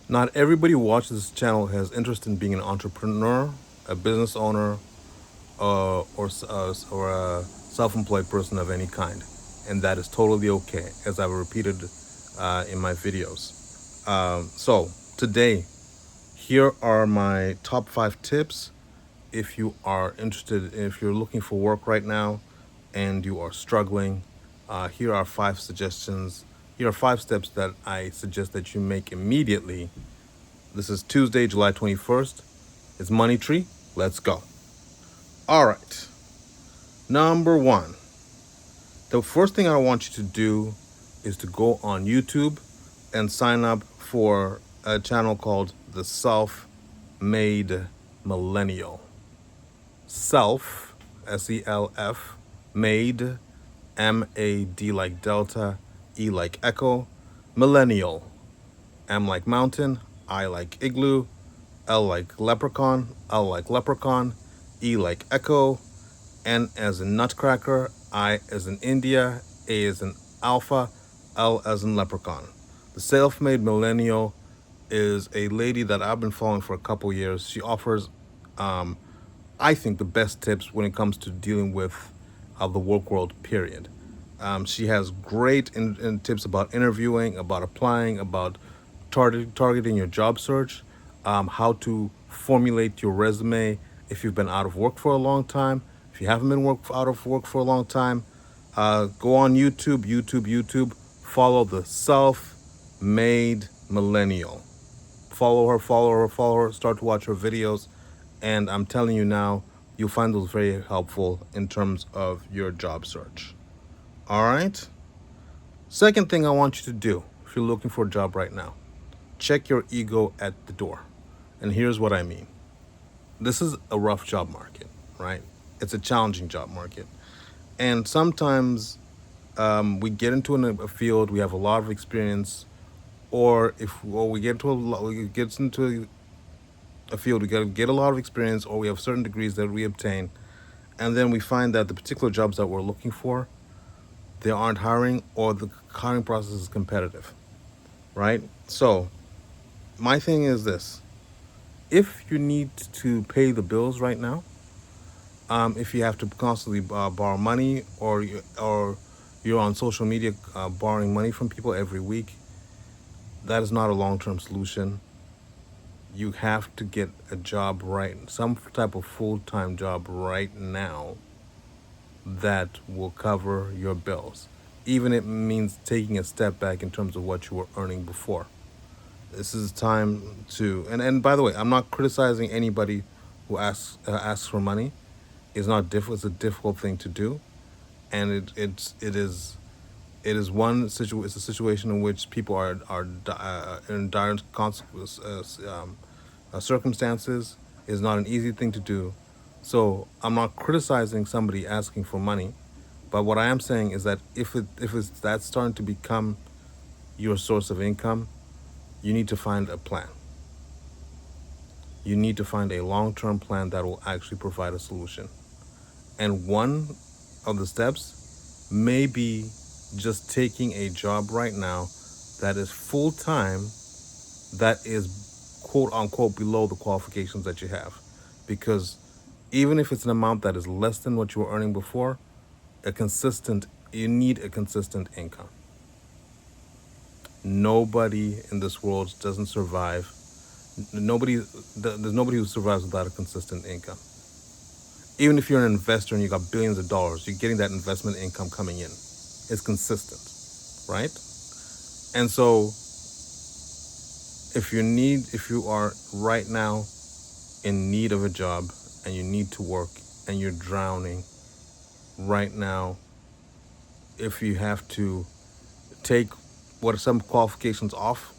Not everybody who watches this channel has interest in being an entrepreneur, a business owner, or a self-employed person of any kind, and that is totally okay, as I've repeated in my videos. So today, here are my top 5 tips if you are interested, if you're looking for work right now and you are struggling. Here are 5 suggestions. Here are 5 steps that I suggest that you make immediately. This is Tuesday, July 21st. It's Money Tree. Let's go. All right. Number one, the first thing I want you to do is to go on YouTube and sign up for a channel called The Self Made Millennial. Self, SELF, made, MAD like Delta, E like Echo, Millennial, M like Mountain, I like Igloo, L like Leprechaun, L like Leprechaun, E like Echo, N as in Nutcracker, I as in India, A as in Alpha, L as in Leprechaun. The self-made millennial is a lady that I've been following for a couple years. She offers, I think, the best tips when it comes to dealing with the work world, period. She has great tips about interviewing, about applying, about targeting your job search, how to formulate your resume if you've been out of work for a long time. If you haven't been out of work for a long time, go on YouTube, follow the self-made millennial. Follow her, start to watch her videos, and I'm telling you now, you'll find those very helpful in terms of your job search. All right? Second thing I want you to do, if you're looking for a job right now, check your ego at the door. And here's what I mean. This is a rough job market, right? It's a challenging job market. And sometimes we get into a field, we have a lot of experience, or we get into a field, we get a lot of experience, or we have certain degrees that we obtain, and then we find that the particular jobs that we're looking for, they aren't hiring, or the hiring process is competitive, right? So my thing is this: if you need to pay the bills right now, if you have to constantly borrow money, or you're on social media borrowing money from people every week, that is not a long-term solution. You have to get a job right, some type of full-time job right now that will cover your bills. Even if it means taking a step back in terms of what you were earning before. This is time to, and by the way, I'm not criticizing anybody who asks for money. It's not difficult. It's a difficult thing to do, and it is it's a situation in which people are in dire circumstances. Is not an easy thing to do. So I'm not criticizing somebody asking for money, but what I am saying is that if that's starting to become your source of income, you need to find a plan. You need to find a long-term plan that will actually provide a solution. And one of the steps may be just taking a job right now that is full-time, that is quote unquote below the qualifications that you have. Because even if it's an amount that is less than what you were earning before, you need a consistent income. Nobody in this world doesn't survive. There's nobody who survives without a consistent income. Even if you're an investor and you got billions of dollars, you're getting that investment income coming in. It's consistent, right? And so if you are right now in need of a job and you need to work and you're drowning right now, if you have to take what are some qualifications off,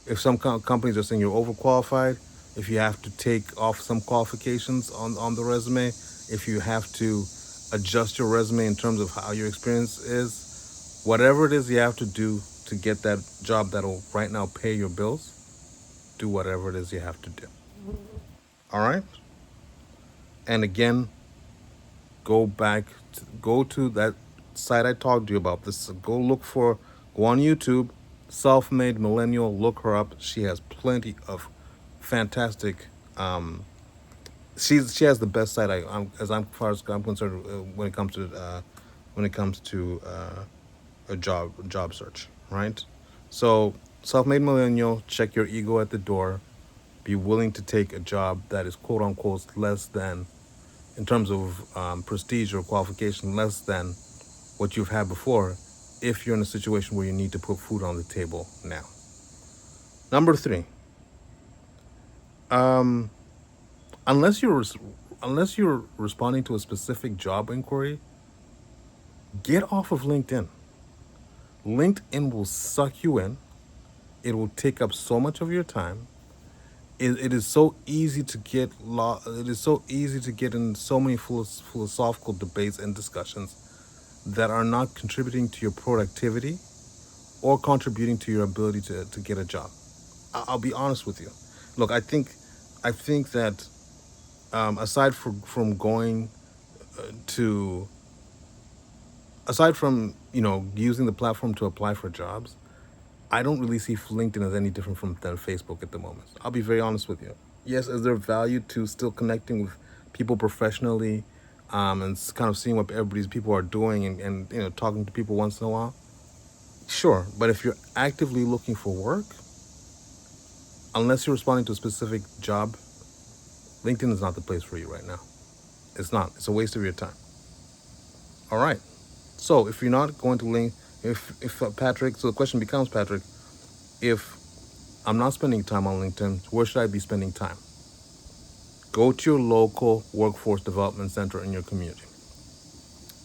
if some companies are saying you're overqualified, if you have to take off some qualifications on the resume, if you have to adjust your resume in terms of how your experience is, whatever it is you have to do to get that job that'll right now pay your bills, do whatever it is you have to do. All right? And again, go to that site I talked to you about. Go on YouTube, Self-made millennial. Look her up. She has plenty of fantastic. She has the best site. As far as I'm concerned, when it comes to a job search, right? So, self-made millennial. Check your ego at the door. Be willing to take a job that is quote unquote less than, in terms of prestige or qualification, less than what you've had before, if you're in a situation where you need to put food on the table now. Number three, unless you're unless you're responding to a specific job inquiry, get off of LinkedIn. LinkedIn will suck you in. It will take up so much of your time. It is so easy to get it is so easy to get in so many philosophical debates and discussions that are not contributing to your productivity or contributing to your ability to get a job. I'll be honest with you. Look, I think that aside from going to aside from using the platform to apply for jobs, I don't really see LinkedIn as any different than Facebook at the moment. I'll be very honest with you. Yes, is there value to still connecting with people professionally, and kind of seeing what everybody's people are doing, and talking to people once in a while? Sure, but if you're actively looking for work, unless you're responding to a specific job, LinkedIn is not the place for you right now. It's not. It's a waste of your time. All right. So if you're not going to link, if Patrick, so the question becomes, Patrick, if I'm not spending time on LinkedIn, where should I be spending time? Go to your local workforce development center in your community.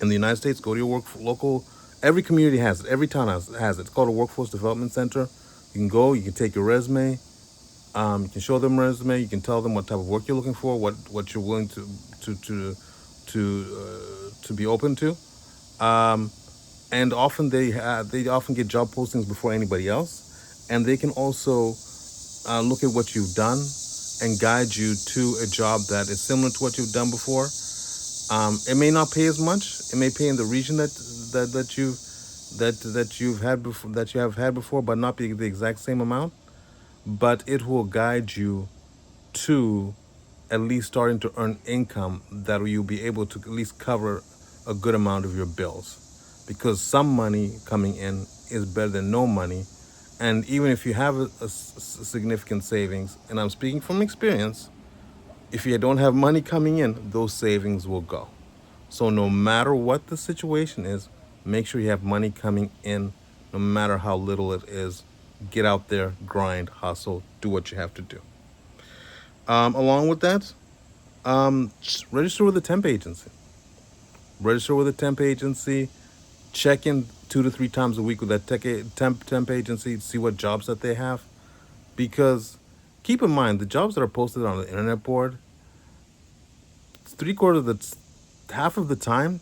In the United States, go to your local. Every community has it. Every town has it. It's called a workforce development center. You can go. You can take your resume. You can show them resume. You can tell them what type of work you're looking for, what you're willing to be open to. And often they often get job postings before anybody else, and they can also look at what you've done and guide you to a job that is similar to what you've done before. It may not pay as much. It may pay in the region that you've had before, that you have had before, but not be the exact same amount. But it will guide you to at least starting to earn income that you'll be able to at least cover a good amount of your bills, because some money coming in is better than no money. And even if you have a significant savings, and I'm speaking from experience, if you don't have money coming in, those savings will go. So no matter what the situation is, make sure you have money coming in, no matter how little it is. Get out there, grind, hustle, do what you have to do. Along with that, register with a temp agency. Register with a temp agency. Check in 2 to 3 times a week with that temp agency. See what jobs that they have, because keep in mind the jobs that are posted on the internet board, half of the time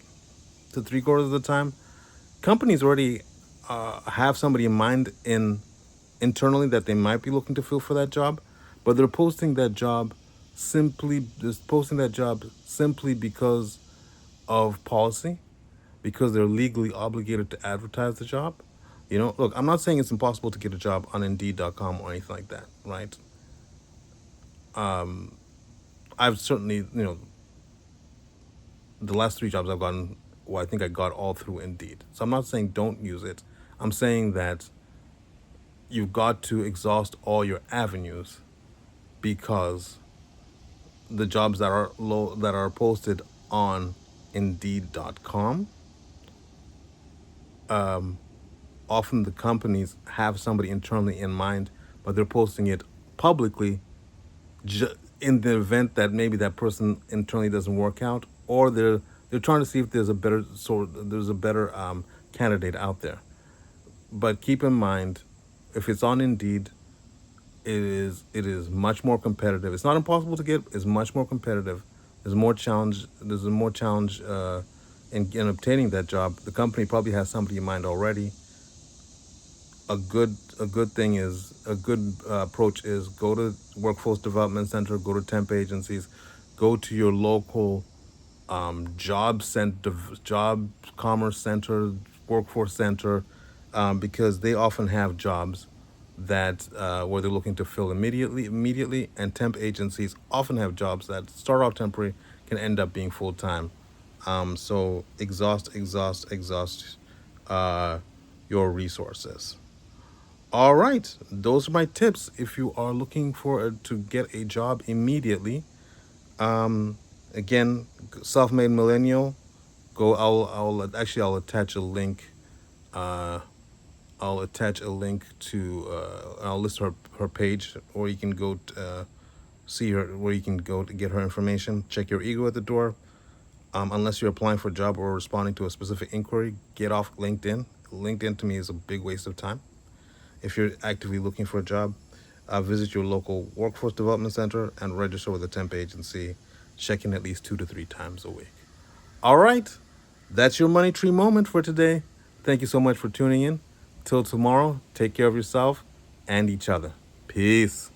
to 3/4 of the time, companies already have somebody in mind internally that they might be looking to fill for that job, but they're posting that job simply because of policy, because they're legally obligated to advertise the job. Look, I'm not saying it's impossible to get a job on Indeed.com or anything like that, right? I've certainly, the last 3 jobs I've gotten, well, I think I got all through Indeed. So I'm not saying don't use it. I'm saying that you've got to exhaust all your avenues, because the jobs that are posted on Indeed.com, often the companies have somebody internally in mind, but they're posting it publicly in the event that maybe that person internally doesn't work out, or they're trying to see if there's a better candidate out there. But keep in mind, if it's on Indeed, it is much more competitive. It's not impossible to get. It's much more competitive. There's more challenge. There's a more challenge in obtaining that job. The company probably has somebody in mind already. A good approach is go to Workforce Development Center, go to temp agencies, go to your local job commerce center, workforce center, because they often have jobs that where they're looking to fill immediately, and temp agencies often have jobs that start off temporary can end up being full time. So exhaust uh, your resources. All right, those are my tips if you are looking for to get a job immediately. Again, self-made millennial. Go. I'll attach a link. Uh, I'll attach a link to. I'll list her page, or you can go see her where you can go to get her information. Check your ego at the door. Unless you're applying for a job or responding to a specific inquiry, get off LinkedIn. LinkedIn to me is a big waste of time. If you're actively looking for a job, visit your local workforce development center and register with a temp agency. Check in at least 2 to 3 times a week. All right, that's your Money Tree moment for today. Thank you so much for tuning in. Till tomorrow, take care of yourself and each other. Peace.